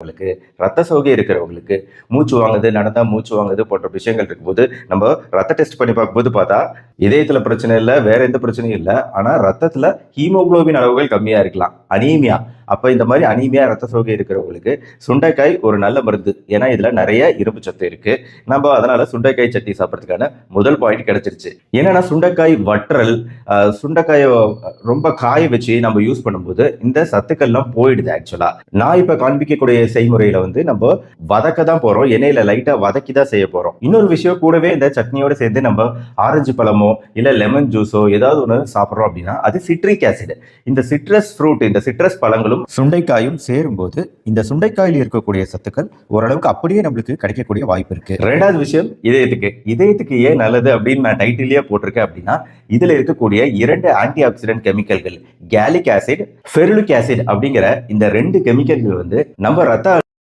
உங்களுக்கு ரத்த சோகை இருக்கிறவங்களுக்கு மூச்சு வாங்குது, நடந்தா மூச்சு வாங்குது போன்ற விஷயங்கள் இருக்கும்போது நம்ம ரத்த டெஸ்ட் பண்ணி பார்க்கும்போது பார்த்தா இதயத்துல பிரச்சனை இல்லை, வேற எந்த பிரச்சனையும் இல்லை. ஆனா ரத்தத்துல ஹீமோகுளோபின் அளவுகள் கம்மியா இருக்கலாம், அனீமியா. அப்ப இந்த மாதிரி அனீமியா ரத்த சோகை இருக்கிறவங்களுக்கு சுண்டைக்காய் ஒரு நல்ல மருந்து. ஏன்னா இதுல நிறைய இரும்பு சத்து இருக்கு. நம்ம அதனால சுண்டைக்காய் சட்னி சாப்பிட்றதுக்கான முதல் பாயிண்ட் கிடைச்சிருச்சு. என்னன்னா சுண்டைக்காய் வற்றல், சுண்டைக்காயை ரொம்ப காய வச்சு நம்ம யூஸ் பண்ணும்போது இந்த சத்துக்கள்லாம் போயிடுது. ஆக்சுவலா நான் இப்ப காண்பிக்கக்கூடிய செய்முறையில நம்ம வதக்க தான் போறோம், எண்ணெயில லைட்டா வதக்கி தான் செய்ய போறோம். இன்னொரு விஷயம், கூடவே இந்த சட்னியோட சேர்ந்து நம்ம ஆரஞ்சு பழமோ இல்ல லெமன் ஜூஸோ ஏதாவது ஒன்று சாப்பிட்றோம் அப்படின்னா அது சிட்ரிக் ஆசிட். இந்த சிட்ரஸ் ஃப்ரூட், இந்த சிட்ரஸ் பழங்களும் சுண்டைக்காயும் சேரும்போது இந்த சுண்டைக்காயில் இருக்கக்கூடிய சத்துக்கள் ஓரளவுக்கு அப்படியே நம்மளுக்கு கிடைக்கக்கூடிய வாய்ப்பு இருக்கு. ரெண்டாவது விஷயம், இதயத்துக்கு ஏன் நல்லது அப்படின்னு நான் டைட்டிலேயே போட்டிருக்கேன் அப்படின்னா இதுல இருக்கக்கூடிய 2 ஆன்டி ஆக்சிடென்ட் கெமிக்கல்கள், கேலிக் ஆசிட், ஃபெருலிக் ஆசிட் அப்படிங்கிற இந்த 2 கெமிக்கல்கள் நம்ம ரத்த